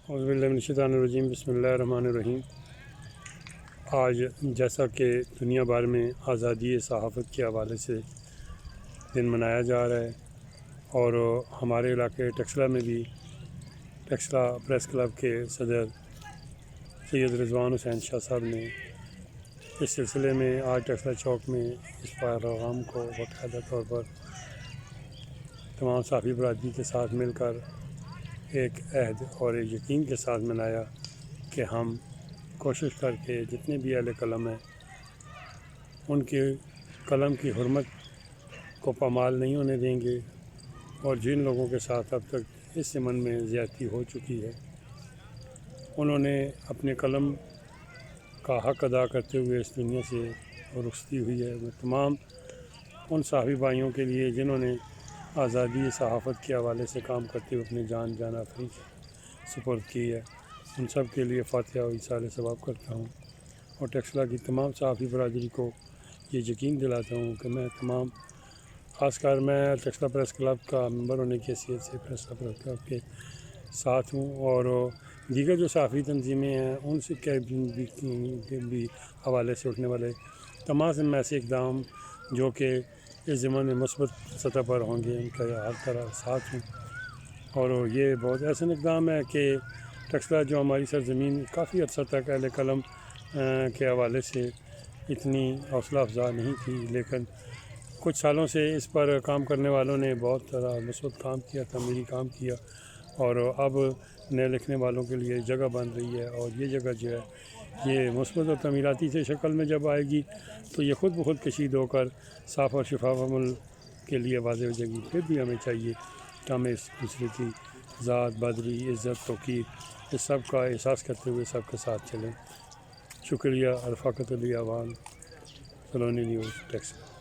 اعوذ باللہ من الشیطان الرجیم، بسم اللہ الرحمن الرحیم۔ آج جیسا کہ دنیا بھر میں آزادی صحافت کے حوالے سے دن منایا جا رہا ہے اور ہمارے علاقے ٹکسلا میں بھی ٹکسلا پریس کلب کے صدر سید رضوان حسین شاہ صاحب نے اس سلسلے میں آج ٹکسلا چوک میں اس پیغام کو باقاعدہ طور پر تمام صحافی برادری کے ساتھ مل کر ایک عہد اور ایک یقین کے ساتھ منایا کہ ہم کوشش کر کے جتنے بھی اہل قلم ہیں ان کے قلم کی حرمت کو پامال نہیں ہونے دیں گے، اور جن لوگوں کے ساتھ اب تک اس ضمن میں زیادتی ہو چکی ہے انہوں نے اپنے قلم کا حق ادا کرتے ہوئے اس دنیا سے رخصتی ہوئی ہے۔ میں تمام ان صحافی بھائیوں کے لیے جنہوں نے آزادی صحافت کے حوالے سے کام کرتے ہوئے اپنی جان آفرین سپرد کی ہے، ان سب کے لیے فاتحہ و ایصال ثواب کرتا ہوں، اور ٹکسلا کی تمام صحافی برادری کو یہ یقین دلاتا ہوں کہ میں تمام خاص کر میں ٹکسلا پریس کلب کا ممبر ہونے کی حیثیت سے ٹکسلا پریس کلب کے ساتھ ہوں، اور دیگر جو صحافی تنظیمیں ہیں ان سے بھی حوالے سے اٹھنے والے تمام ایسے اقدام جو کہ اس ضمن میں مثبت سطح پر ہوں گے ان کا ہر طرح ساتھ ہوں۔ اور یہ بہت ایسا اقدام ہے کہ ٹکسلا جو ہماری سرزمین کافی عرصہ تک اہل قلم کے حوالے سے اتنی حوصلہ افزا نہیں تھی، لیکن کچھ سالوں سے اس پر کام کرنے والوں نے بہت طرح مثبت کام کیا، تعمیری کام کیا، اور اب نئے لکھنے والوں کے لیے جگہ بن رہی ہے، اور یہ جگہ جو ہے یہ مثبت اور تعمیراتی سے شکل میں جب آئے گی تو یہ خود بخود کشید ہو کر صاف اور شفاف عمل کے لیے واضح ہو جائے گی۔ پھر بھی ہمیں چاہیے کہ ہم اس دوسرے کی ذات، برادری، عزت، توقیر اس سب کا احساس کرتے ہوئے سب کے ساتھ چلیں۔ شکریہ۔ رفاقت اعوان، زبانی نیوز، ٹیکسلا۔